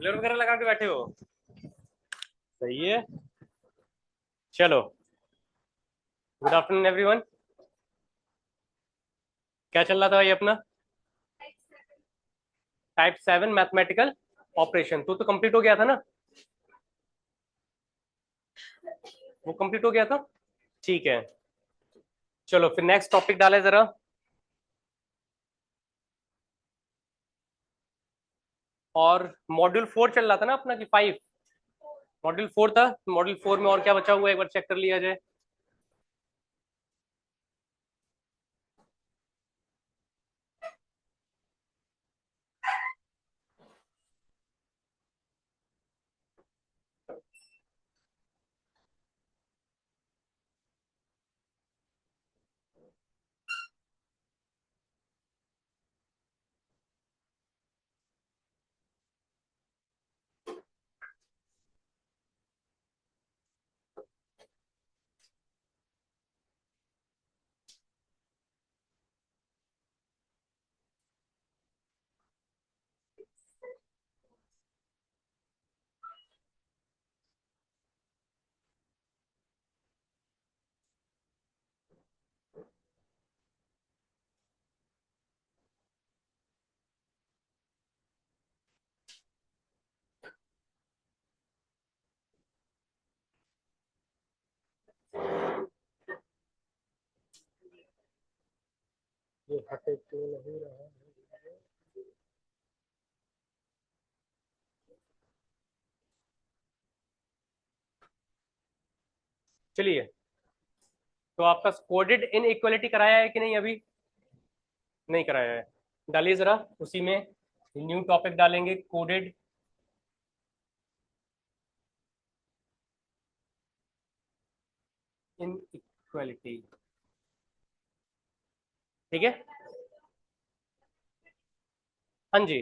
Cooler वगैरह लगा के बैठे हो? सही है। चलो, गुड आफ्टरनून एवरीवन। क्या चल रहा था भाई अपना? टाइप 7 मैथमेटिकल ऑपरेशन तो कंप्लीट हो गया था ना? वो कंप्लीट हो गया था। ठीक है, चलो फिर नेक्स्ट टॉपिक डाले जरा। और मॉड्यूल 4 चल रहा था ना अपना कि 5? मॉड्यूल 4 था। मॉड्यूल 4 में और क्या बचा हुआ है, एक बार चेक कर लिया जाए। ये हटे क्यों नहीं रहा? चलिए, तो आपका कोडेड इन इक्वलिटी कराया है कि नहीं अभी? नहीं कराया है। डालिए जरा उसी में। न्यू टॉपिक डालेंगे, कोडेड इन इक्वलिटी। ठीक है। हाँ जी,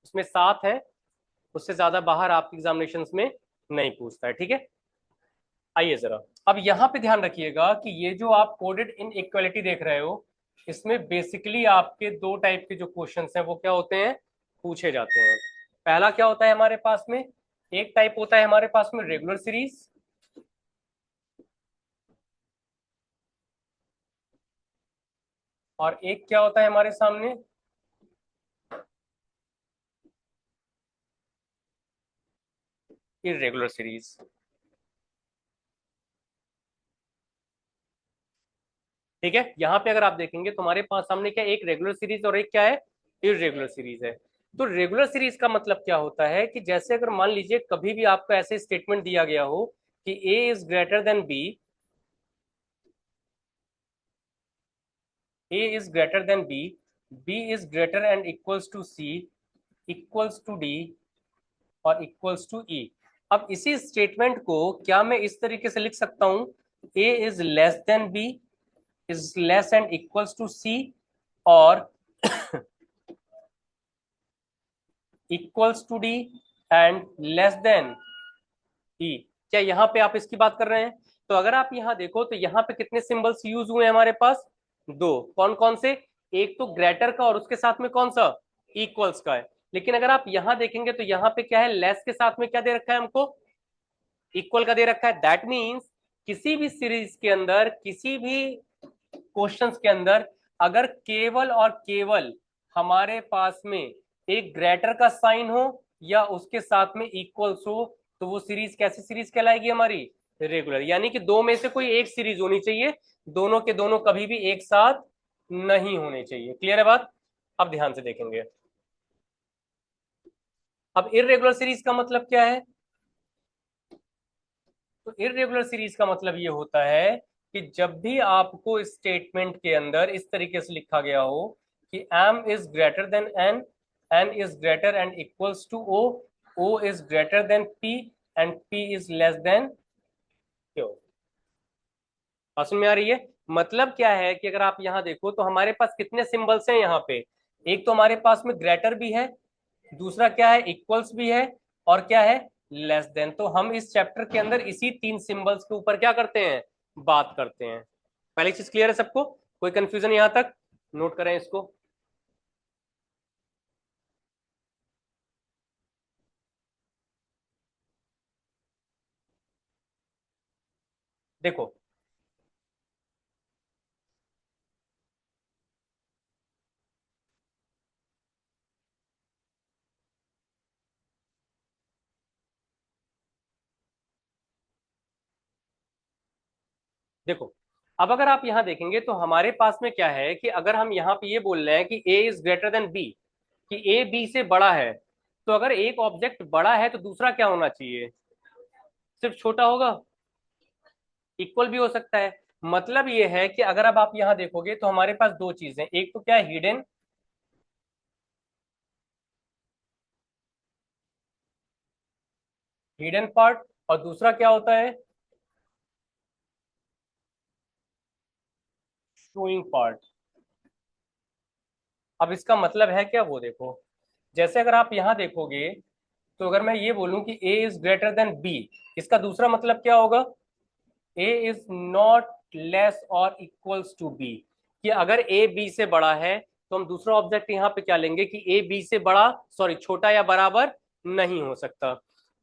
उसमें 7 है। उससे ज्यादा बाहर आपके एग्जामिनेशन में नहीं पूछता है। ठीक है। आइए जरा, अब यहाँ पे ध्यान रखिएगा कि ये जो आप कोडेड इन इक्वलिटी देख रहे हो, इसमें बेसिकली आपके दो टाइप के जो क्वेश्चंस हैं वो क्या होते हैं, पूछे जाते हैं। पहला क्या होता है हमारे पास में, एक टाइप होता है हमारे पास में रेगुलर सीरीज, और एक क्या होता है हमारे सामने, इरेगुलर सीरीज। ठीक है, यहाँ पे अगर आप देखेंगे तो हमारे पास सामने क्या एक रेगुलर सीरीज और एक क्या है, इरेगुलर सीरीज है। तो रेगुलर सीरीज का मतलब क्या होता है कि जैसे अगर मान लीजिए कभी भी आपको ऐसे स्टेटमेंट दिया गया हो कि A is greater than B, A is greater than B, B is greater and equals to C, equals to D, और इक्वल्स टू ई। अब इसी स्टेटमेंट को क्या मैं इस तरीके से लिख सकता हूं, A is less than B, is less and equals to C, और equals to D and less than E. क्या यहाँ पे आप इसकी बात कर रहे हैं? तो अगर आप यहाँ देखो तो यहाँ पे कितने सिंबल्स यूज हुए हमारे पास, दो। कौन कौन से? एक तो ग्रेटर का और उसके साथ में कौन सा, इक्वल्स का है। लेकिन अगर आप यहाँ देखेंगे तो यहाँ पे क्या है, लेस के साथ में क्या दे रखा है हमको, इक्वल का दे रखा है। दैट मीन्स किसी भी सीरीज के अंदर, किसी भी क्वेश्चंस के अंदर, अगर केवल और केवल हमारे पास में एक ग्रेटर का साइन हो या उसके साथ में इक्वल्स हो, तो वो सीरीज कैसी सीरीज कहलाएगी हमारी, रेगुलर। यानी कि दो में से कोई एक सीरीज होनी चाहिए, दोनों के दोनों कभी भी एक साथ नहीं होने चाहिए। क्लियर है बात? अब ध्यान से देखेंगे। अब इरेगुलर सीरीज का मतलब क्या है? तो इरेगुलर सीरीज का मतलब ये होता है कि जब भी आपको स्टेटमेंट के अंदर इस तरीके से लिखा गया हो कि m is greater than n, n is greater and equals to o, o is greater than p, and p is less than q। बात समझ में आ रही है? मतलब क्या है कि अगर आप यहाँ देखो तो हमारे पास कितने सिंबल्स हैं यहाँ पे, एक तो हमारे पास में ग्रेटर भी है, दूसरा क्या है, इक्वल्स भी है, और क्या है, लेस देन। तो हम इस चैप्टर के अंदर इसी तीन सिंबल्स के ऊपर क्या करते हैं, बात करते हैं। पहली चीज क्लियर है सबको? कोई कंफ्यूजन यहां तक? नोट करें इसको। देखो देखो, अब अगर आप यहाँ देखेंगे तो हमारे पास में क्या है कि अगर हम यहाँ पे ये बोल रहे हैं कि A is greater than B, कि ए बी से बड़ा है, तो अगर एक ऑब्जेक्ट बड़ा है तो दूसरा क्या होना चाहिए? सिर्फ छोटा होगा? इक्वल भी हो सकता है। मतलब ये है कि अगर अब आप यहाँ देखोगे तो हमारे पास दो चीजें, एक तो क्या है, हिडन, हिडन पार्ट, और दूसरा क्या होता है, शोइंग पार्ट। अब इसका मतलब है क्या, वो देखो, जैसे अगर आप यहाँ देखोगे तो अगर मैं ये बोलूं कि A is greater than B, इसका दूसरा मतलब क्या होगा, ए इज नॉट लेस और इक्वल्स टू बी, कि अगर ए बी से बड़ा है तो हम दूसरा ऑब्जेक्ट यहाँ पे क्या लेंगे कि ए बी से बड़ा, सॉरी छोटा या बराबर नहीं हो सकता।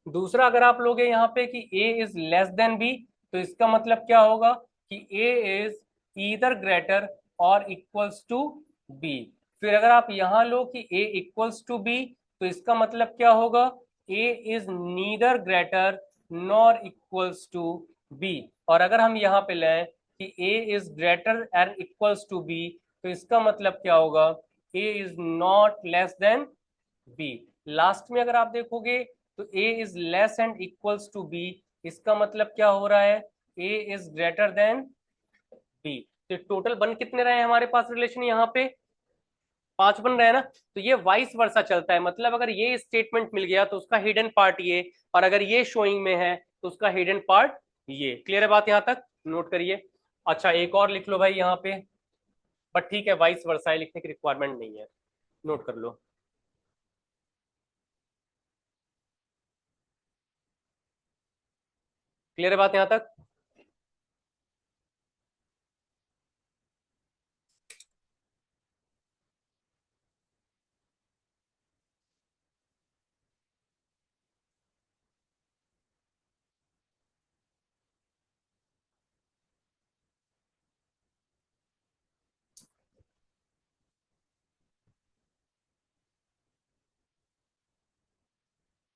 दूसरा अगर आप लोगे यहाँ पे कि A is less than B, तो इसका मतलब क्या होगा कि ए इज ईदर ग्रेटर और इक्वल्स टू बी। फिर अगर आप यहाँ लो कि ए इक्वल्स टू बी, तो इसका मतलब क्या होगा, A is neither greater nor equals to B. और अगर हम यहाँ पे लें कि a is greater and equals to b, तो इसका मतलब क्या होगा, a is not less than b। Last में अगर आप देखोगे तो a is less and equals to b, इसका मतलब क्या हो रहा है, a is greater than b। तो टोटल बन कितने रहे हैं हमारे पास रिलेशन यहाँ पे, पांच बन रहे हैं ना। तो ये वाइस वर्सा चलता है, मतलब अगर ये स्टेटमेंट मिल गया तो उसका हिडन पार्ट ये, और अगर ये शोइंग में है तो उसका हिडन पार्ट ये। क्लियर है बात यहाँ तक, नोट करिए। अच्छा एक और लिख लो भाई यहाँ पे, बट ठीक है वाइस वर्सा है, लिखने की रिक्वायरमेंट नहीं है, नोट कर लो। क्लियर है बात यहाँ तक?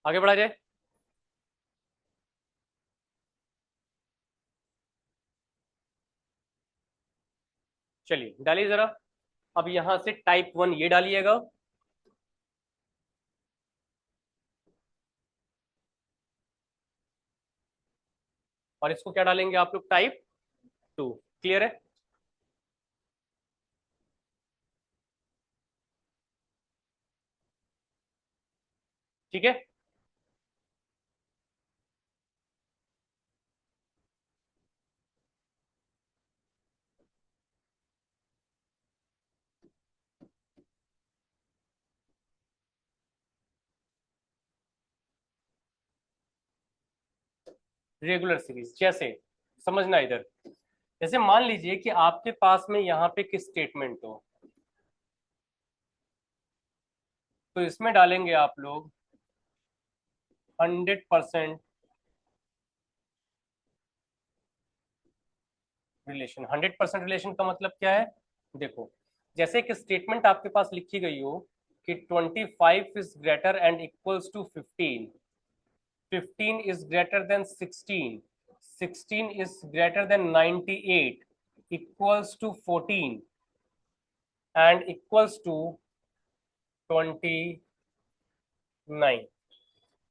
आगे बढ़ा जाए। चलिए डालिए जरा। अब यहाँ से टाइप वन ये डालिएगा, और इसको क्या डालेंगे आप लोग, टाइप टू। क्लियर है? ठीक है। रेगुलर सीरीज जैसे, समझना इधर, जैसे मान लीजिए कि आपके पास में यहाँ पे किस स्टेटमेंट हो, तो इसमें डालेंगे आप लोग 100% रिलेशन। 100% रिलेशन का मतलब क्या है, देखो, जैसे एक स्टेटमेंट आपके पास लिखी गई हो कि 25 is greater and equals to 15, 15 is greater than 16, 16 is greater than 98, equals to 14 and equals to 29।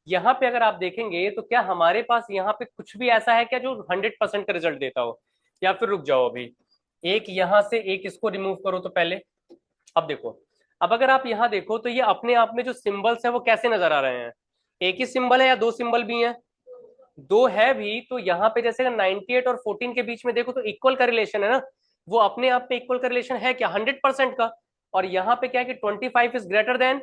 यहाँ पे अगर आप देखेंगे तो क्या हमारे पास यहाँ पे कुछ भी ऐसा है क्या जो 100% का रिजल्ट देता हो, या फिर रुक जाओ अभी, एक यहाँ से एक इसको रिमूव करो तो पहले। अब देखो, अब अगर आप यहाँ देखो तो ये अपने आप में जो सिंबल्स है वो कैसे नजर आ रहे हैं, एक ही सिंबल है या दो सिंबल भी हैं, दो है भी। तो यहाँ पे जैसे 98 और 14 के बीच में देखो तो इक्वल का रिलेशन है ना, वो अपने आप में इक्वल का रिलेशन है क्या, 100% का। और यहाँ पे क्या है कि 25 इज ग्रेटर देन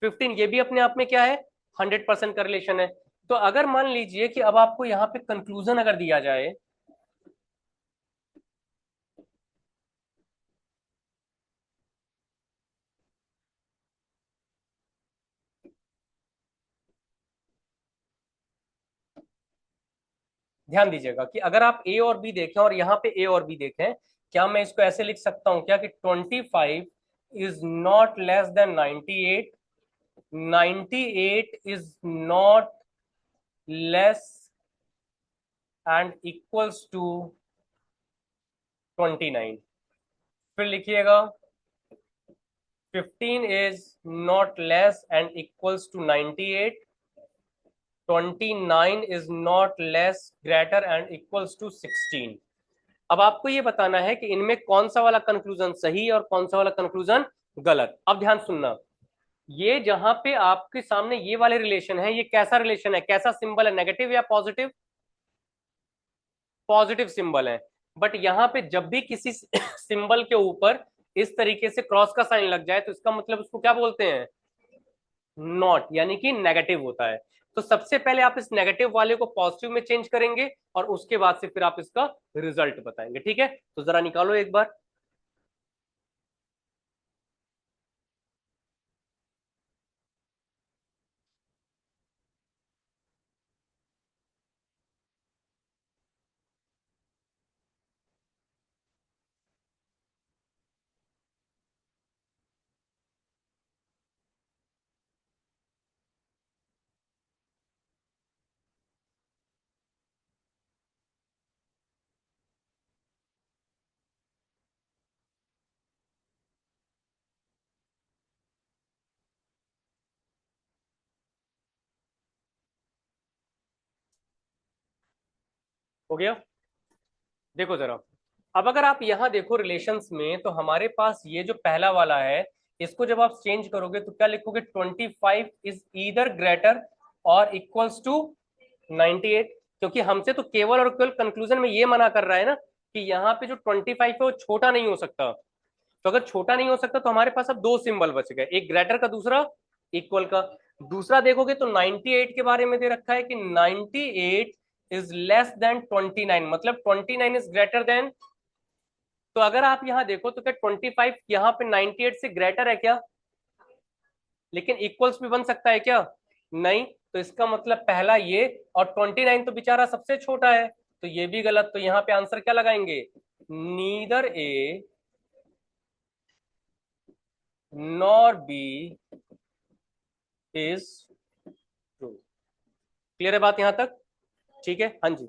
15, ये भी अपने आप में क्या है, 100% का रिलेशन है। तो अगर मान लीजिए कि अब आपको यहाँ पे कंक्लूजन अगर दिया जाए, ध्यान दीजिएगा कि अगर आप ए और बी देखें और यहाँ पे ए और बी देखें, क्या मैं इसको ऐसे लिख सकता हूं क्या कि 25 is not less than 98, 98 is not less and equals to 29। फिर लिखिएगा 15 is not less and equals to 98, 29 is not less greater and equals to 16। अब आपको ये बताना है कि इनमें कौन सा वाला कंक्लूजन सही और कौन सा वाला कंक्लूजन गलत। अब ध्यान सुनना, ये जहां पे आपके सामने ये वाले रिलेशन है, ये कैसा रिलेशन है, कैसा सिंबल है, नेगेटिव या पॉजिटिव? पॉजिटिव सिंबल है। बट यहाँ पे जब भी किसी सिंबल के ऊपर इस तरीके से क्रॉस का साइन लग जाए तो इसका मतलब उसको क्या बोलते हैं? नॉट, यानी कि नेगेटिव होता है। तो सबसे पहले आप इस नेगेटिव वाले को पॉजिटिव में चेंज करेंगे और उसके बाद से फिर आप इसका रिजल्ट बताएंगे। ठीक है, तो जरा निकालो एक बार। हो गया? देखो जरा, अब अगर आप यहां देखो रिलेशंस में, तो हमारे पास ये जो पहला वाला है, इसको जब आप चेंज करोगे तो क्या लिखोगे? 25 इज ईदर ग्रेटर और इक्वल्स टू 98। क्योंकि हमसे तो केवल और केवल कंक्लूजन में ये मना कर रहा है ना कि यहाँ पे जो 25 है वो छोटा नहीं हो सकता। तो अगर छोटा नहीं हो सकता तो हमारे पास अब दो सिंबल बच गए, एक ग्रेटर का, दूसरा इक्वल का। दूसरा देखोगे तो 98 के बारे में दे रखा है कि 98 इज लेस देन 29, मतलब 29 इज ग्रेटर देन। तो अगर आप यहां देखो तो क्या 25 यहाँ पे 98 से ग्रेटर है क्या? लेकिन इक्वल्स भी बन सकता है क्या? नहीं। तो इसका मतलब पहला ये, और 29 तो बेचारा सबसे छोटा है, तो ये भी गलत। तो यहाँ पे आंसर क्या लगाएंगे? Neither A nor be is true. Clear है बात यहां तक? ठीक है, हाँ जी।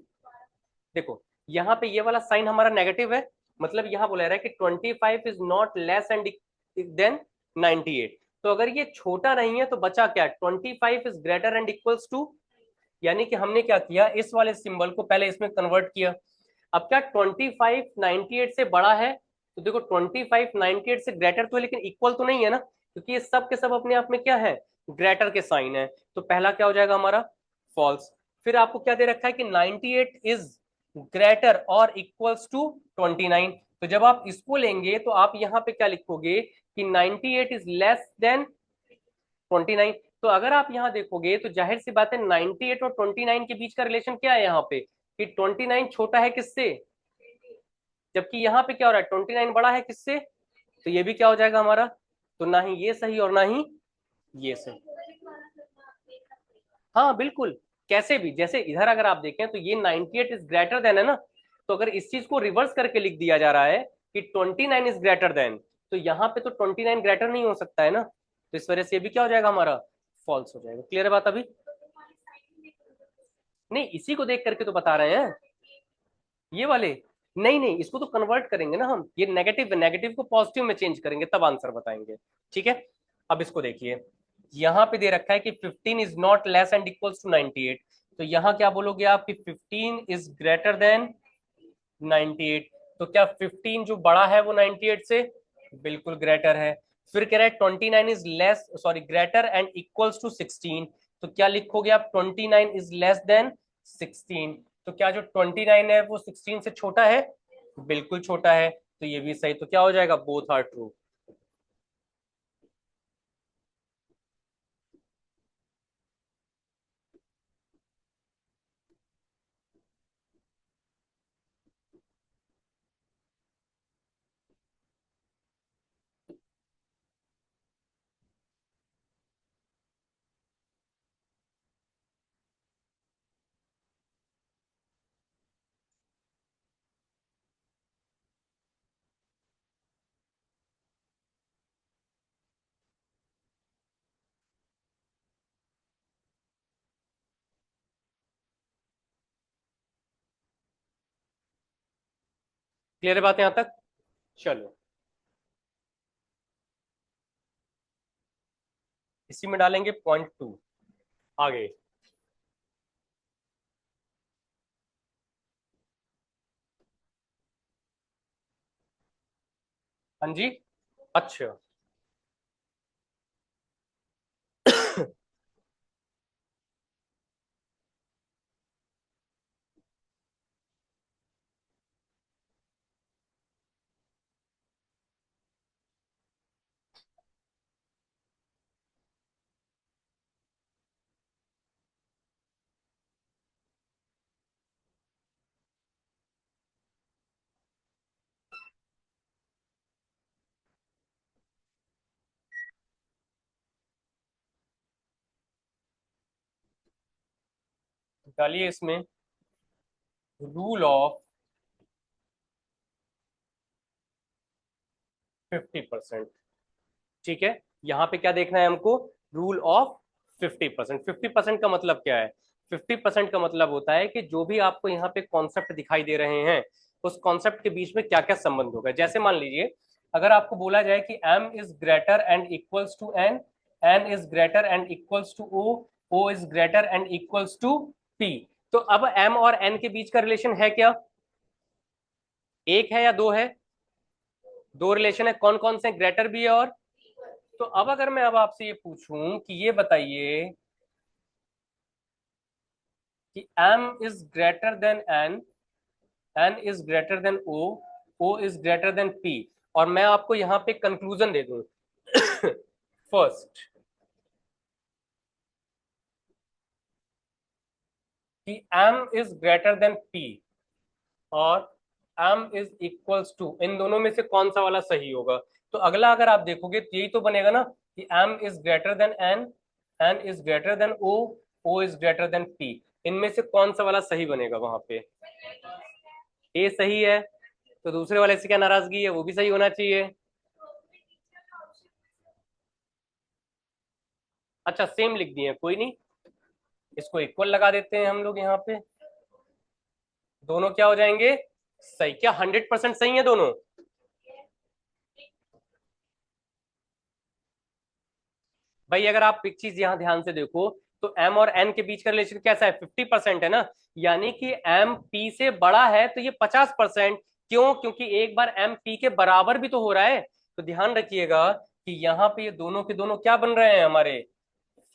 देखो, यहाँ पे ये वाला साइन हमारा नेगेटिव है, मतलब यहाँ बोला रहा है कि 25 is not less and than 98। तो अगर ये छोटा नहीं है तो बचा क्या? 25 is greater and equals to, यानी कि हमने क्या किया, इस वाले सिंबल को पहले इसमें कन्वर्ट किया। अब क्या 25 98 से बड़ा है? तो देखो 25 98 से ग्रेटर तो है लेकिन इक्वल तो नहीं है ना, क्योंकि ये सब के सब अपने आप में क्या है? ग्रेटर के साइन है। तो पहला क्या हो जाएगा हमारा? फॉल्स। फिर आपको क्या दे रखा है कि 98 इज ग्रेटर और इक्वल्स टू 29। तो जब आप इसको लेंगे तो आप यहाँ पे क्या लिखोगे कि 98 इज लेस देन 29। तो अगर आप यहाँ देखोगे तो जाहिर सी बात है 98 और 29 के बीच का रिलेशन क्या है यहाँ पे, कि 29 छोटा है किससे? जबकि यहाँ पे क्या हो रहा है? 29 बड़ा है किससे? तो ये भी क्या हो जाएगा हमारा? तो ना ही ये सही और ना ही ये सही। हाँ बिल्कुल, कैसे भी, जैसे इधर अगर आप देखें तो ये 98 इज ग्रेटर देन है ना, तो अगर इस चीज को रिवर्स करके लिख दिया जा रहा है कि 29 इज ग्रेटर देन, तो यहाँ पे तो 29 ग्रेटर नहीं हो सकता है ना, तो इस वजह से ये भी क्या हो जाएगा हमारा? फॉल्स हो जाएगा। क्लियर है बात अभी? नहीं, इसी को देख करके तो बता रहे हैं ये वाले। नहीं नहीं, इसको तो कन्वर्ट करेंगे ना हम, ये नेगेटिव, नेगेटिव को पॉजिटिव में चेंज करेंगे तब आंसर बताएंगे। ठीक है, अब इसको देखिए, यहाँ पे दे रखा है कि 15 is not less and equals to 98। तो यहाँ क्या बोलोगे आप कि 15 इज ग्रेटर देन 98। तो क्या 15 जो बड़ा है वो 98 से? बिल्कुल ग्रेटर है। फिर कह रहा है 29 is less, sorry, greater and equals to 16। तो क्या लिखोगे आप? 29 इज लेस देन 16। तो क्या जो 29 है वो 16 से छोटा है? बिल्कुल छोटा है, तो ये भी सही। तो क्या हो जाएगा? Both are true. क्लियर है बात यहां तक? चलो इसी में डालेंगे 0.2 आगे। हाँ जी। अच्छा डालिए इसमें रूल ऑफ 50%। ठीक है, यहाँ पे क्या देखना है हमको? Rule of 50%। 50% का मतलब क्या है? 50% का मतलब होता है कि जो भी आपको यहाँ पे कॉन्सेप्ट दिखाई दे रहे हैं उस कॉन्सेप्ट के बीच में क्या क्या संबंध होगा। जैसे मान लीजिए अगर आपको बोला जाए कि m is greater and equals to n is greater and equals to o is greater and equals to p, तो अब m और n के बीच का रिलेशन है क्या? एक है या दो है? दो रिलेशन है। कौन कौन से? ग्रेटर भी है और। तो अब अगर मैं अब आपसे ये पूछूं कि ये बताइए कि m is greater than n is greater then o is greater than p, और मैं आपको यहां पे कंक्लूजन दे दूं फर्स्ट कि m is greater than p और m इज इक्वल्स टू, इन दोनों में से कौन सा वाला सही होगा? तो अगला अगर आप देखोगे तो यही तो बनेगा ना कि m is greater than n is greater then o is greater than p। इनमें से कौन सा वाला सही बनेगा वहां पे? ए सही है, तो दूसरे वाले से क्या नाराजगी है? वो भी सही होना चाहिए। अच्छा सेम लिख दिए, कोई नहीं, इसको इक्वल लगा देते हैं हम लोग यहाँ पे। दोनों क्या हो जाएंगे? सही। क्या 100% सही है दोनों? भाई अगर आप एक चीज यहाँ ध्यान से देखो तो m और n के बीच का रिलेशन कैसा है? 50% है ना, यानी कि m p से बड़ा है तो ये 50%। क्यों? क्योंकि एक बार m p के बराबर भी तो हो रहा है। तो ध्यान रखिएगा कि यहाँ पे ये दोनों के दोनों क्या बन रहे हैं हमारे?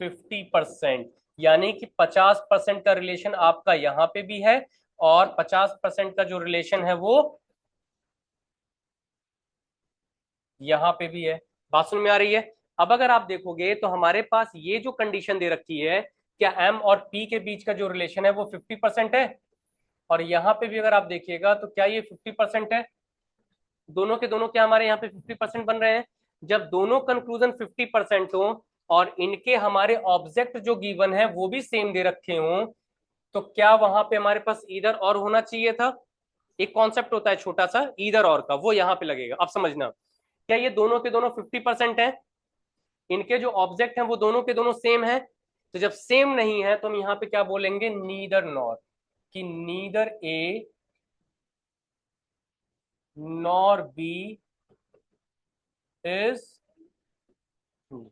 50%। यानी कि 50% का रिलेशन आपका यहाँ पे भी है और 50% का जो रिलेशन है वो यहाँ पे भी है। बात सुन में आ रही है? अब अगर आप देखोगे तो हमारे पास ये जो कंडीशन दे रखी है, क्या m और p के बीच का जो रिलेशन है वो 50% है? और यहाँ पे भी अगर आप देखिएगा तो क्या ये 50% है? दोनों के दोनों क्या हमारे यहाँ पे 50% बन रहे हैं? जब दोनों कंक्लूजन 50% हो और इनके हमारे ऑब्जेक्ट जो गिवन है वो भी सेम दे रखे हों, तो क्या वहां पे हमारे पास ईदर और होना चाहिए था? एक कॉन्सेप्ट होता है छोटा सा ईदर और का, वो यहाँ पे लगेगा। अब समझना, क्या ये दोनों के दोनों 50% है? इनके जो ऑब्जेक्ट हैं वो दोनों के दोनों सेम है। तो जब सेम नहीं है तो हम यहाँ पे क्या बोलेंगे? नीदर नॉर, कि neither A nor be is true.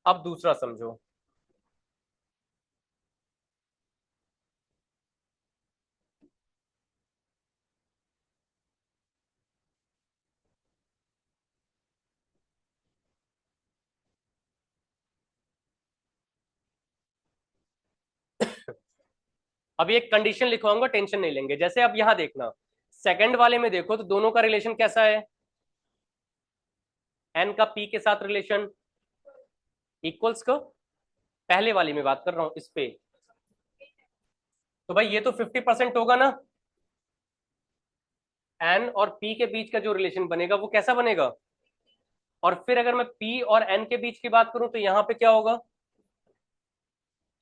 अब दूसरा समझो। अब एक कंडीशन लिखवाऊंगा, टेंशन नहीं लेंगे। जैसे अब यहां देखना, सेकंड वाले में देखो तो दोनों का रिलेशन कैसा है? एन का पी के साथ रिलेशन इक्वल्स को, पहले वाली में बात कर रहा हूं इस पे। तो भाई ये तो 50% होगा ना। एन और पी के बीच का जो रिलेशन बनेगा वो कैसा बनेगा? और फिर अगर मैं पी और एन के बीच की बात करूं तो यहाँ पे क्या होगा?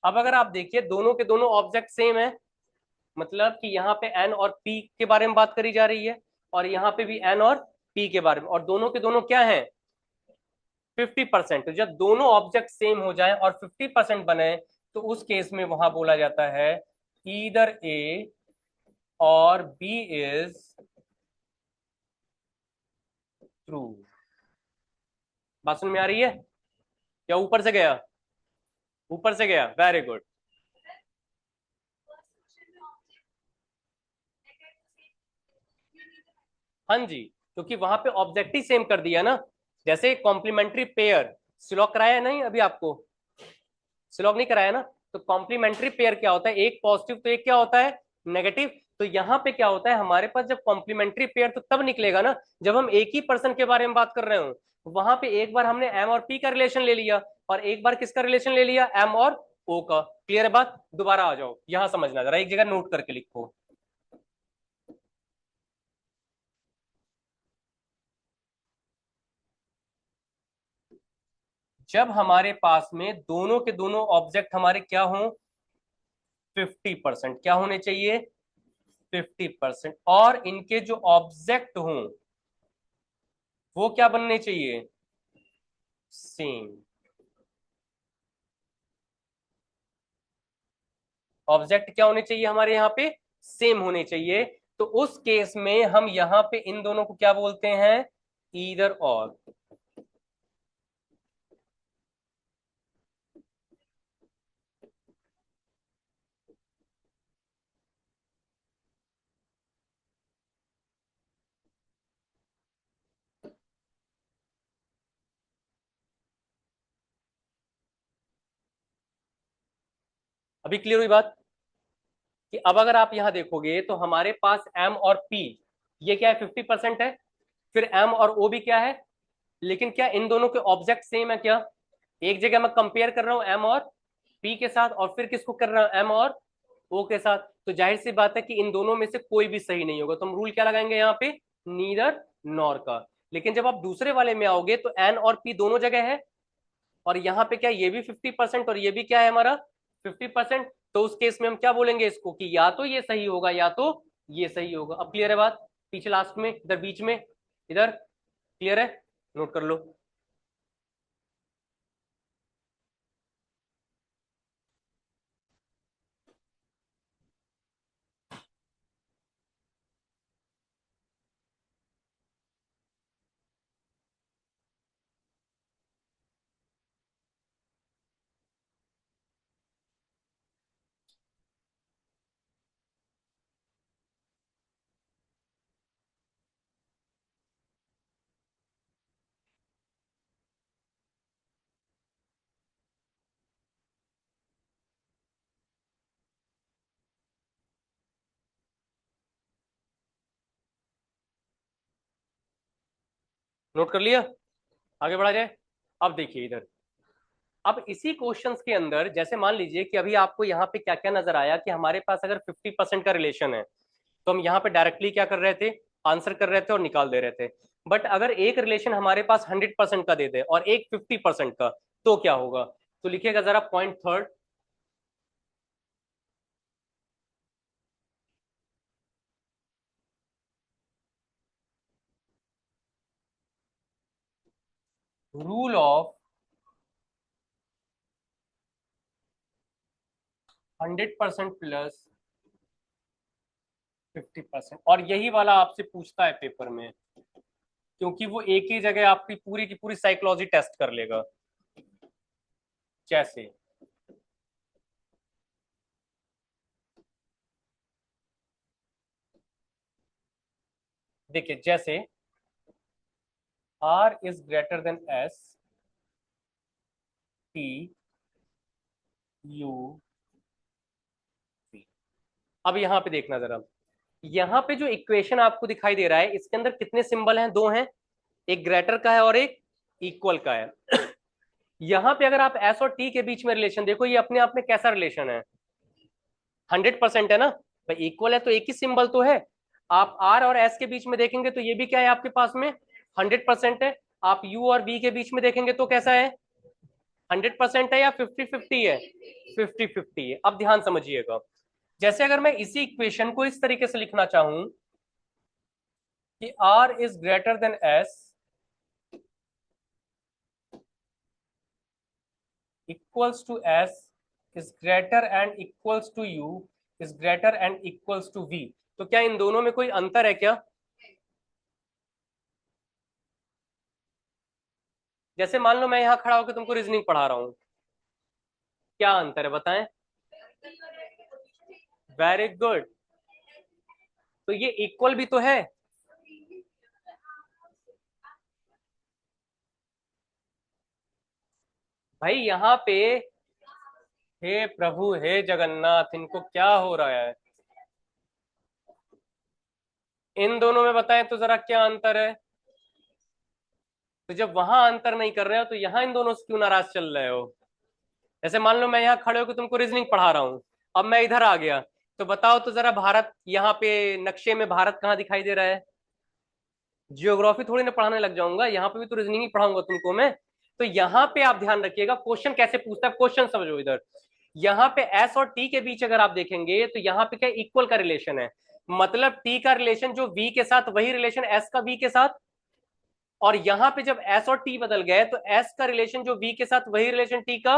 अब अगर आप देखिए दोनों के दोनों ऑब्जेक्ट सेम है, मतलब कि यहाँ पे एन और पी के बारे में बात करी जा रही है और यहाँ पे भी एन और पी के बारे में, और दोनों के दोनों क्या है? 50%। तो जब दोनों ऑब्जेक्ट सेम हो जाए और 50% बने तो उस केस में वहां बोला जाता है ईदर ए और बी इज ट्रू। बात सुन में आ रही है या ऊपर से गया? ऊपर से गया, वेरी गुड। हाँ जी, क्योंकि वहां पे ऑब्जेक्ट ही सेम कर दिया ना। जैसे कॉम्प्लीमेंट्री पेयर सिलॉग कराया नहीं अभी आपको? सिलॉग नहीं कराया ना? तो कॉम्प्लीमेंट्री पेयर क्या होता है, एक पॉजिटिव तो एक क्या होता है, नेगेटिव। तो यहाँ पे क्या होता है हमारे पास, जब कॉम्प्लीमेंट्री पेयर तो तब निकलेगा ना जब हम एक ही पर्सन के बारे में बात कर रहे हो। वहां पे एक बार हमने एम और पी का रिलेशन ले लिया और एक बार किसका रिलेशन ले लिया, एम और ओ का। क्लियर है बात? दोबारा आ जाओ, यहां समझना जरा, एक जगह नोट करके लिखो। जब हमारे पास में दोनों के दोनों ऑब्जेक्ट हमारे क्या हों, 50%, क्या होने चाहिए, 50%, और इनके जो ऑब्जेक्ट हों वो क्या बनने चाहिए, सेम। ऑब्जेक्ट क्या होने चाहिए हमारे यहाँ पे, सेम होने चाहिए। तो उस केस में हम यहाँ पे इन दोनों को क्या बोलते हैं, ईदर और। अभी क्लियर हुई बात? कि अब अगर आप यहां देखोगे तो हमारे पास एम और पी ये क्या है, 50% है। फिर एम और ओ भी क्या है, लेकिन क्या इन दोनों के ऑब्जेक्ट सेम है क्या? एक जगह मैं कंपेयर कर रहा हूं एम और पी के साथ, और फिर किसको कर रहा हूं, एम और ओ के साथ। तो जाहिर सी बात है कि इन दोनों में से कोई भी सही नहीं होगा, तो हम रूल क्या लगाएंगे यहाँ पे, नीदर नॉर का। लेकिन जब आप दूसरे वाले में आओगे तो एन और पी दोनों जगह है, और यहाँ पे क्या ये भी 50% और ये भी क्या है हमारा 50%। तो उस केस में हम क्या बोलेंगे इसको, कि या तो ये सही होगा या तो ये सही होगा। अब क्लियर है बात? पीछे लास्ट में, इधर बीच में, इधर क्लियर है? नोट कर लो। नोट कर लिया? आगे बढ़ा जाए। अब देखिए इधर, अब इसी क्वेश्चंस के अंदर जैसे मान लीजिए कि अभी आपको यहाँ पे क्या क्या नजर आया कि हमारे पास अगर 50% का रिलेशन है, तो हम यहाँ पे डायरेक्टली क्या कर रहे थे, आंसर कर रहे थे और निकाल दे रहे थे। बट अगर एक रिलेशन हमारे पास 100% का दे दे और एक 50% का, तो क्या होगा? तो लिखिएगा जरा point third, rule of 100% plus 50%। और यही वाला आपसे पूछता है पेपर में, क्योंकि वो एक ही जगह आपकी पूरी की पूरी साइकोलॉजी टेस्ट कर लेगा। जैसे देखिए, जैसे R is greater than S, T, U, V। अब यहाँ पे देखना जरा, यहाँ पे जो इक्वेशन आपको दिखाई दे रहा है इसके अंदर कितने सिंबल हैं, दो हैं, एक ग्रेटर का है और एक इक्वल का है। यहाँ पे अगर आप एस और टी के बीच में रिलेशन देखो, ये अपने आप में कैसा रिलेशन है, 100% है ना भाई, इक्वल है तो एक ही सिंबल तो है। आप आर और एस के बीच में देखेंगे तो ये भी क्या है आपके पास में, 100% है। आप यू और बी के बीच में देखेंगे तो कैसा है, 100% है या 50-50 है, 50-50 है। अब ध्यान समझिएगा, जैसे अगर मैं इसी इक्वेशन को इस तरीके से लिखना चाहूं कि R is greater than S, equals to S is greater and equals to U is greater and equals to V, तो क्या इन दोनों में कोई अंतर है क्या? जैसे मान लो मैं यहाँ खड़ा होकर तुमको रीजनिंग पढ़ा रहा हूँ, क्या अंतर है बताएं? Very good. तो ये इक्वल भी तो है। भाई यहाँ पे, हे प्रभु हे जगन्नाथ, इनको क्या हो रहा है? इन दोनों में बताएं तो जरा क्या अंतर है? तो जब वहां अंतर नहीं कर रहे हो तो यहाँ इन दोनों से क्यों नाराज चल रहे हो? जैसे मान लो मैं यहाँ खड़े होकर तुमको रीजनिंग पढ़ा रहा हूँ, अब मैं इधर आ गया, तो बताओ तो जरा, भारत यहाँ पे नक्शे में भारत कहाँ दिखाई दे रहा है? जियोग्राफी थोड़ी ना पढ़ाने लग जाऊंगा, यहाँ पे भी तो रीजनिंग ही पढ़ाऊंगा तुमको मैं। तो यहाँ पे आप ध्यान रखिएगा क्वेश्चन कैसे पूछता है, क्वेश्चन समझो इधर। यहाँ पे एस और टी के बीच अगर आप देखेंगे तो यहाँ पे क्या इक्वल का रिलेशन है, मतलब टी का रिलेशन जो वी के साथ वही रिलेशन एस का वी के साथ। और यहाँ पे जब एस और टी बदल गए तो एस का रिलेशन जो वी के साथ वही रिलेशन टी का।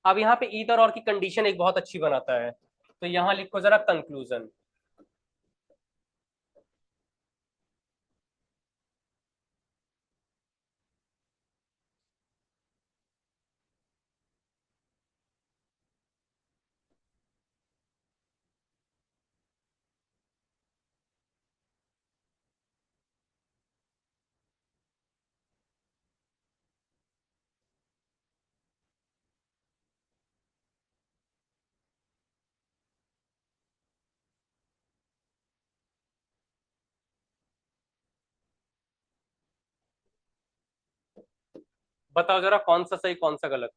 अब यहाँ पे ईदर और की कंडीशन एक बहुत अच्छी बनाता है, तो यहाँ लिखो जरा कंक्लूजन। बताओ जरा कौन सा सही कौन सा गलत,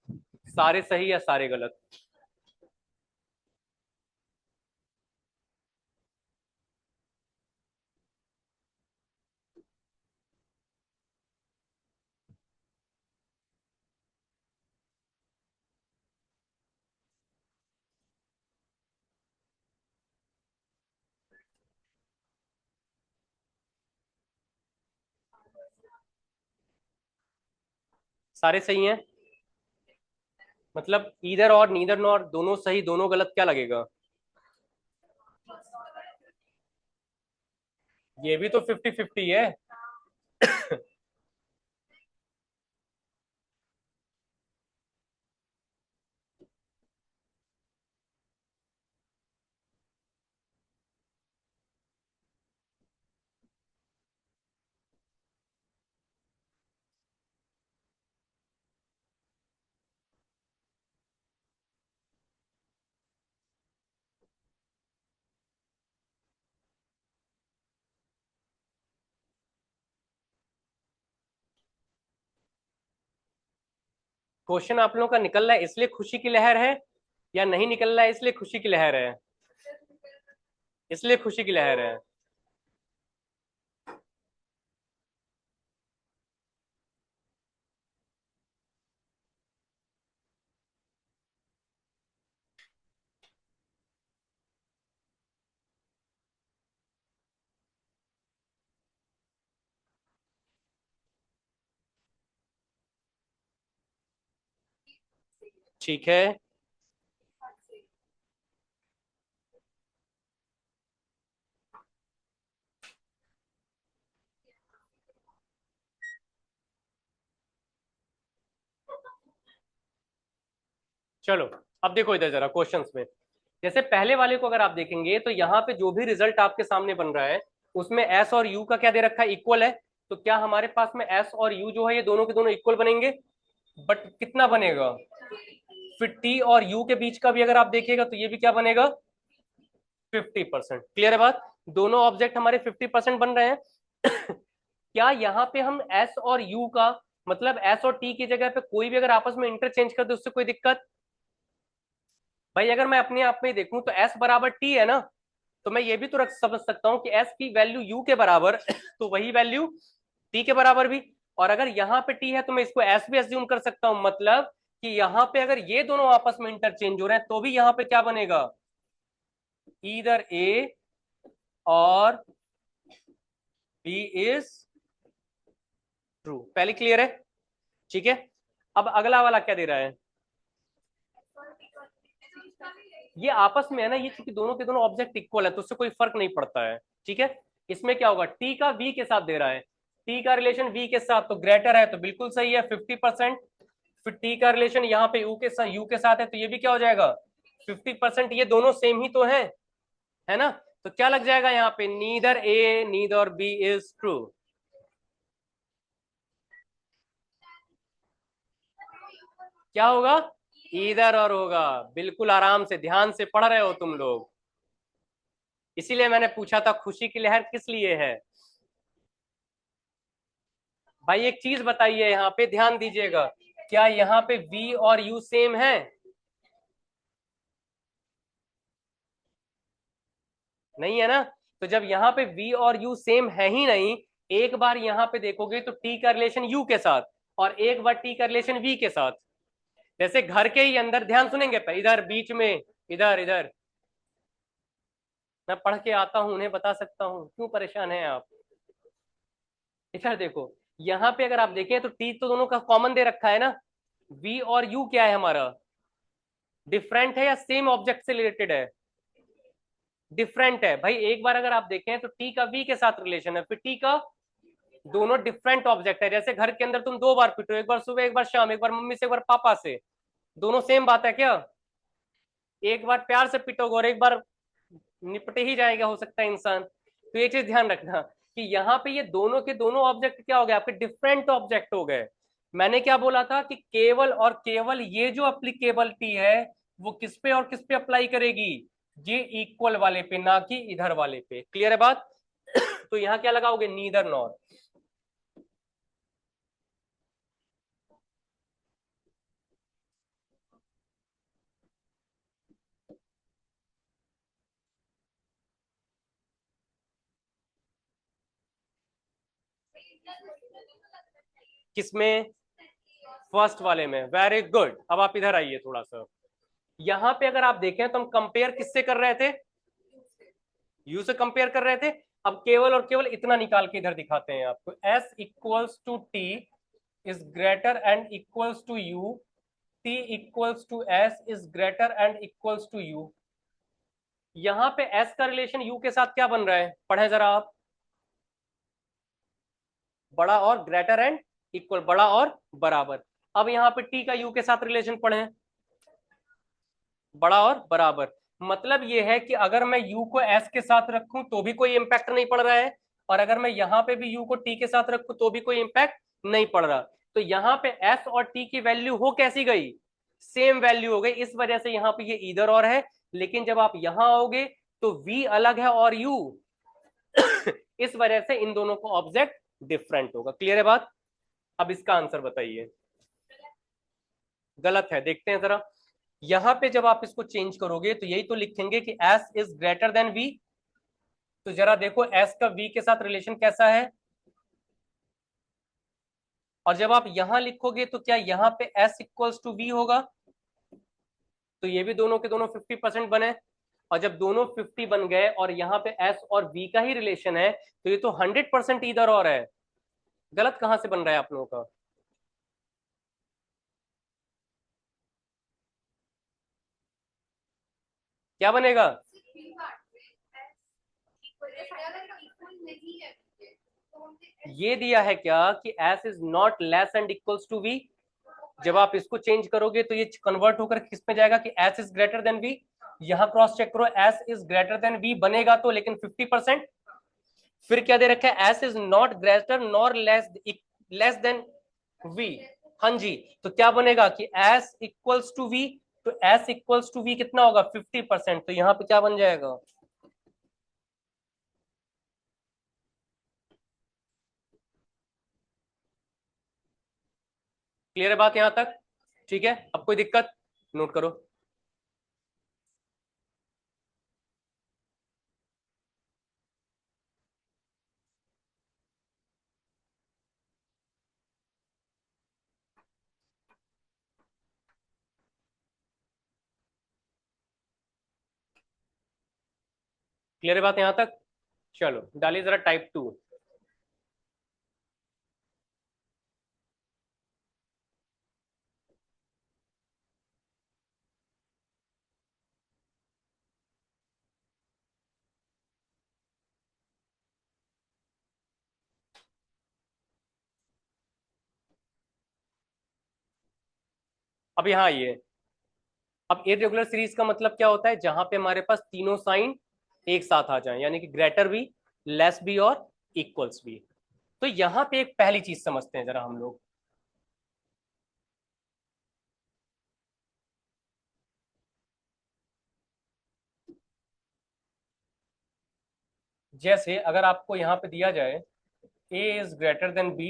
सारे सही या सारे गलत? सारे सही हैं, मतलब ईदर और नीदर नॉर दोनों सही दोनों गलत, क्या लगेगा? ये भी तो 50-50 है। क्वेश्चन आप लोगों का निकल रहा है इसलिए खुशी की लहर है, या नहीं निकल रहा है इसलिए खुशी की लहर है? इसलिए खुशी की लहर है। ठीक है, चलो अब देखो इधर जरा क्वेश्चंस में। जैसे पहले वाले को अगर आप देखेंगे तो यहाँ पे जो भी रिजल्ट आपके सामने बन रहा है उसमें एस और यू का क्या दे रखा है, इक्वल है। तो क्या हमारे पास में एस और यू जो है ये दोनों के दोनों इक्वल बनेंगे? बट कितना बनेगा? फिर टी और यू के बीच का भी अगर आप देखिएगा तो ये भी क्या बनेगा? 50%। क्लियर है बात? दोनों ऑब्जेक्ट हमारे 50% बन रहे हैं। क्या यहाँ पे हम एस और यू का, मतलब एस और टी की जगह पे कोई भी अगर आपस में इंटरचेंज कर दे उससे कोई दिक्कत? भाई अगर मैं अपने आप में देखूं तो एस बराबर टी है ना, तो मैं ये भी तो रख समझ सकता हूँ कि एस की वैल्यू यू के बराबर तो वही वैल्यू टी के बराबर भी। और अगर यहाँ पे टी है तो मैं इसको एस भी एज्यूम कर सकता हूँ, मतलब कि यहाँ पे अगर ये दोनों आपस में इंटरचेंज हो रहे हैं तो भी यहाँ पे क्या बनेगा? ईदर ए और बी इज ट्रू। पहले क्लियर है? ठीक है। अब अगला वाला क्या दे रहा है? ये आपस में है ना, ये चूंकि दोनों के दोनों ऑब्जेक्ट इक्वल है तो उससे कोई फर्क नहीं पड़ता है। ठीक है। इसमें क्या होगा, टी का वी के साथ दे रहा है, टी का रिलेशन वी के साथ तो ग्रेटर है, तो बिल्कुल सही है 50%। फिर टी का रिलेशन यहाँ पे यू के साथ है, तो ये भी क्या हो जाएगा 50%। ये दोनों सेम ही तो है ना। तो क्या लग जाएगा यहाँ पे, neither A neither be is true. क्या होगा, इधर और होगा। बिल्कुल आराम से ध्यान से पढ़ रहे हो तुम लोग, इसीलिए मैंने पूछा था खुशी की लहर किस लिए है। भाई एक चीज बताइए, यहाँ पे ध्यान दीजिएगा, क्या यहाँ पे v और u सेम है? नहीं है ना। तो जब यहाँ पे v और u सेम है ही नहीं, एक बार यहाँ पे देखोगे तो t का रिलेशन u के साथ और एक बार t का रिलेशन v के साथ। जैसे घर के ही अंदर, ध्यान सुनेंगे, इधर बीच में, इधर इधर मैं पढ़ के आता हूं, उन्हें बता सकता हूँ, क्यों परेशान है आप। इधर देखो, यहाँ पे अगर आप देखें तो टी तो दोनों का कॉमन दे रखा है ना। वी और यू क्या है हमारा, डिफरेंट है या सेम ऑब्जेक्ट से रिलेटेड है? डिफरेंट है भाई। एक बार अगर आप देखें तो टी का वी के साथ रिलेशन है, फिर टी का, दोनों डिफरेंट ऑब्जेक्ट है। जैसे घर के अंदर तुम दो बार पिटो, एक बार सुबह एक बार शाम, एक बार मम्मी से एक बार पापा से, दोनों सेम बात है क्या? एक बार प्यार से पिटोगे और एक बार निपटे ही जाएगा हो सकता है इंसान। तो ये चीज ध्यान रखना कि यहाँ पे ये दोनों के दोनों ऑब्जेक्ट क्या हो गए आपके, डिफरेंट ऑब्जेक्ट हो गए। मैंने क्या बोला था कि केवल और केवल ये जो अप्लीकेबिलिटी है वो किस पे और किस पे अप्लाई करेगी, ये इक्वल वाले पे, ना कि इधर वाले पे। क्लियर है बात? तो यहाँ क्या लगाओगे, नीदर नॉर। किसमें, फर्स्ट वाले में, वेरी गुड। अब आप इधर आइए थोड़ा सा, यहाँ पे अगर आप देखें तो हम कंपेयर किससे कर रहे थे, यू से कंपेयर कर रहे थे। अब केवल और केवल इतना निकाल के इधर दिखाते हैं आपको, s equals to T is greater and equals to U, t equals to s is greater and equals to U. यहाँ पे s का रिलेशन u के साथ क्या बन रहा है, पढ़े जरा आप, बड़ा और ग्रेटर एंड इक्वल, बड़ा और बराबर। अब यहाँ पे t का u के साथ रिलेशन पढ़े, बड़ा और बराबर। मतलब ये है कि अगर मैं u को s के साथ रखूं तो भी कोई इंपैक्ट नहीं पड़ रहा है, और अगर मैं यहाँ पे भी u को t के साथ रखूं तो भी कोई इंपैक्ट नहीं पड़ रहा। तो यहाँ पे s और t की वैल्यू हो कैसी गई, सेम वैल्यू हो गई। इस वजह से यहाँ पे ये इधर और है। लेकिन जब आप यहाँ आओगे तो v अलग है और u इस वजह से इन दोनों को ऑब्जेक्ट डिफरेंट होगा। क्लियर है बात? अब इसका आंसर बताइए। गलत है, देखते हैं जरा। यहां पे जब आप इसको चेंज करोगे तो यही तो लिखेंगे कि s is greater then v। तो जरा देखो s का v के साथ रिलेशन कैसा है, और जब आप यहां लिखोगे तो क्या यहाँ पे s इक्वल्स टू v होगा? तो ये भी दोनों के दोनों 50% बने। और जब दोनों 50 बन गए और यहाँ पे s और v का ही रिलेशन है, तो ये तो 100% इधर और है। गलत कहां से बन रहा है आप लोगों का? क्या बनेगा, ये दिया है क्या कि s is not less and equals to v। जब आप इसको चेंज करोगे तो ये कन्वर्ट होकर किस में जाएगा कि s is greater then v। यहां क्रॉस चेक करो, s is greater then v बनेगा तो, लेकिन 50%। फिर क्या दे रखा है, s is not greater nor less than v। हाँ जी। तो क्या बनेगा कि s इक्वल्स टू v। तो s इक्वल्स टू v कितना होगा, 50%। तो यहाँ पे क्या बन जाएगा, क्लियर है बात यहां तक? ठीक है, अब कोई दिक्कत, नोट करो। क्लियर है बात यहां तक? चलो डालिए जरा टाइप 2। अब यहाँ आइए, अब इरेगुलर सीरीज का मतलब क्या होता है, जहां पे हमारे पास तीनों साइन एक साथ आ जाएं, यानी कि ग्रेटर भी, लेस भी और इक्वल्स भी। तो यहां पे एक पहली चीज समझते हैं जरा हम लोग। जैसे अगर आपको यहाँ पे दिया जाए A is greater than B,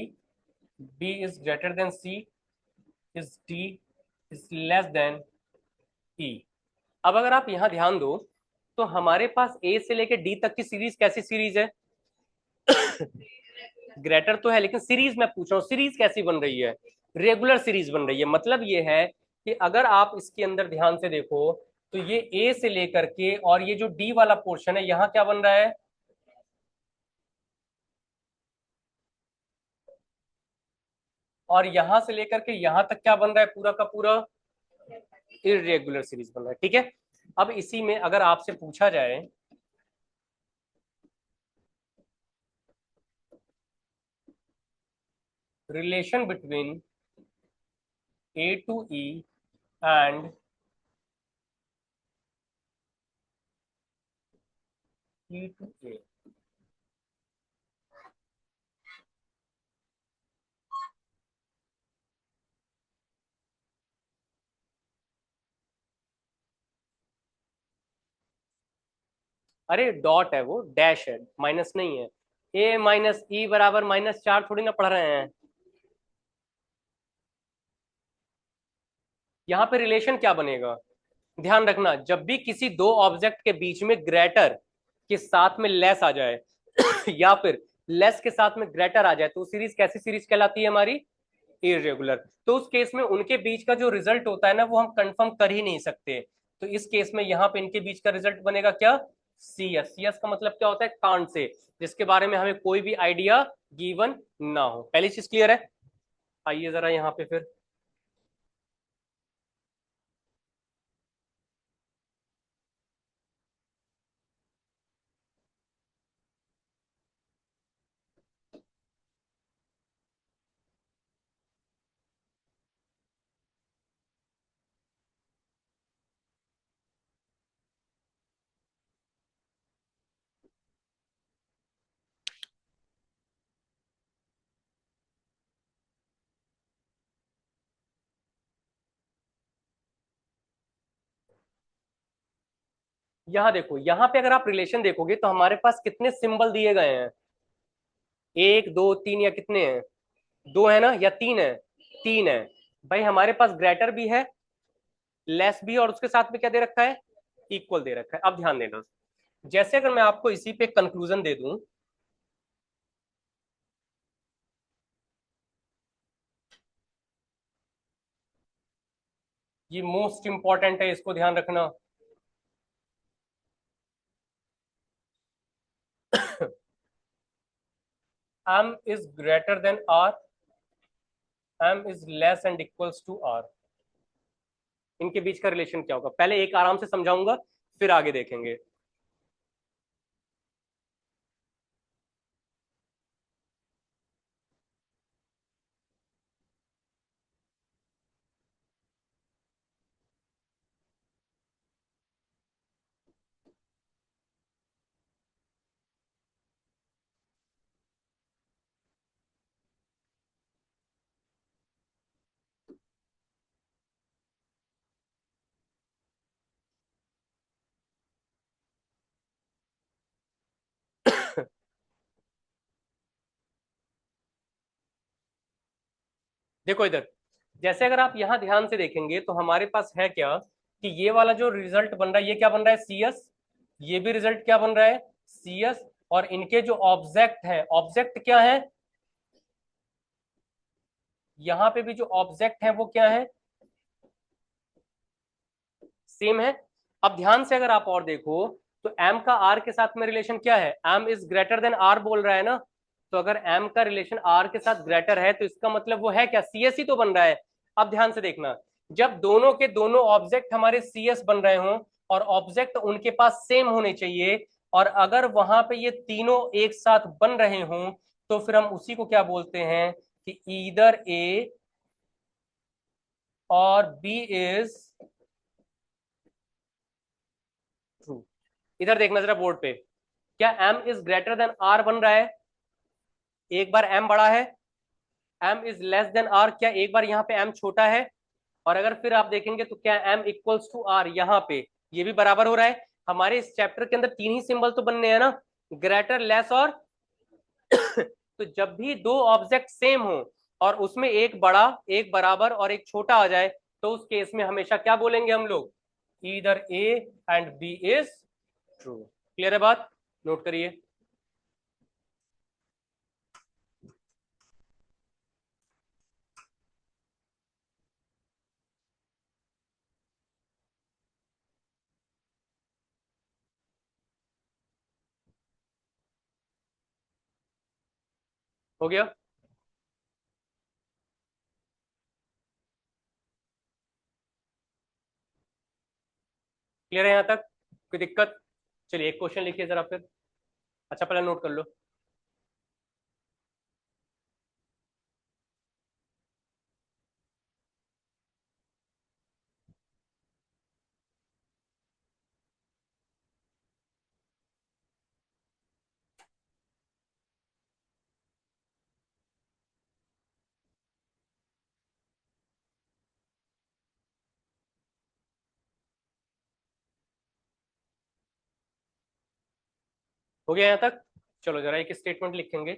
B is greater than C, is D is less than E. अब अगर आप यहाँ ध्यान दो तो हमारे पास ए से लेकर डी तक की सीरीज कैसी सीरीज है? ग्रेटर तो है, लेकिन सीरीज मैं पूछ रहा हूँ सीरीज कैसी बन रही है? रेगुलर सीरीज बन रही है। मतलब ये है कि अगर आप इसके अंदर ध्यान से देखो तो ये ए से लेकर के और ये जो डी वाला पोर्शन है यहाँ क्या बन रहा है? और यहां से लेकर के यहां तक क्या बन रहा है? पूरा का पूरा इरेगुलर सीरीज बन रहा है। ठीक है, अब इसी में अगर आपसे पूछा जाए relation between A to E and E to A, अरे डॉट है वो, डैश है, माइनस नहीं है। ए माइनस ई बराबर -4 थोड़ी ना पढ़ रहे हैं। यहाँ पे रिलेशन क्या बनेगा? ध्यान रखना, जब भी किसी दो ऑब्जेक्ट के बीच में ग्रेटर के साथ में लेस आ जाए या फिर लेस के साथ में ग्रेटर आ जाए तो सीरीज कैसी सीरीज कहलाती है हमारी? इरेगुलर। तो उस केस में उनके बीच का जो रिजल्ट होता है ना वो हम कंफर्म कर ही नहीं सकते। तो इस केस में यहाँ पे इनके बीच का रिजल्ट बनेगा क्या? C S. सी एस का मतलब क्या होता है? कांट से, जिसके बारे में हमें कोई भी आइडिया गिवन ना हो। पहली चीज क्लियर है? आइए जरा यहाँ पे फिर। यहाँ देखो, यहाँ पे अगर आप रिलेशन देखोगे तो हमारे पास कितने सिंबल दिए गए हैं? एक दो तीन, या कितने हैं? दो है ना, या तीन है? तीन है। भाई हमारे पास ग्रेटर भी है, लेस भी, और उसके साथ में क्या दे रखा है? इक्वल दे रखा है। अब ध्यान देना, जैसे अगर मैं आपको इसी पे कंक्लूजन दे दूं, ये मोस्ट इंपॉर्टेंट है, इसको ध्यान रखना। m is greater than r, m is less and equals to r, इनके बीच का रिलेशन क्या होगा? पहले एक आराम से समझाऊंगा, फिर आगे देखेंगे। देखो इधर, जैसे अगर आप यहाँ ध्यान से देखेंगे तो हमारे पास है क्या कि ये वाला जो रिजल्ट बन रहा है ये क्या बन रहा है? C S. ये भी रिजल्ट क्या बन रहा है? C S. और इनके जो ऑब्जेक्ट है, ऑब्जेक्ट क्या है? यहाँ पे भी जो ऑब्जेक्ट है वो क्या है? सेम है। अब ध्यान से अगर आप और देखो तो m का r के साथ में रिलेशन क्या है? m is greater then r बोल रहा है ना। तो अगर m का रिलेशन r के साथ ग्रेटर है तो इसका मतलब वो है क्या? cs ही तो बन रहा है। अब ध्यान से देखना, जब दोनों के दोनों ऑब्जेक्ट हमारे cs बन रहे हों और ऑब्जेक्ट उनके पास सेम होने चाहिए, और अगर वहां पे ये तीनों एक साथ बन रहे हों तो फिर हम उसी को क्या बोलते हैं कि ईदर ए और बी इज ट्रू। इधर देखना जरा बोर्ड पे, क्या m is greater then r बन रहा है? एक बार m बड़ा है, m is less then r, क्या एक बार यहाँ पे m छोटा है? और अगर फिर आप देखेंगे तो क्या m इक्वल्स टू r, यहाँ पे ये भी बराबर हो रहा है। हमारे इस चैप्टर के अंदर तीन ही सिंबल तो बनने हैं ना, ग्रेटर, लेस और तो जब भी दो ऑब्जेक्ट सेम हो और उसमें एक बड़ा, एक बराबर और एक छोटा आ जाए, तो उस केस में हमेशा क्या बोलेंगे हम लोग? Either A and B is true. Clear है बात? नोट करिए। हो गया? क्लियर है यहाँ तक? कोई दिक्कत? चलिए एक क्वेश्चन लिखिए जरा फिर। अच्छा पहले नोट कर लो। हो गया यहाँ तक? चलो जरा एक स्टेटमेंट लिखेंगे।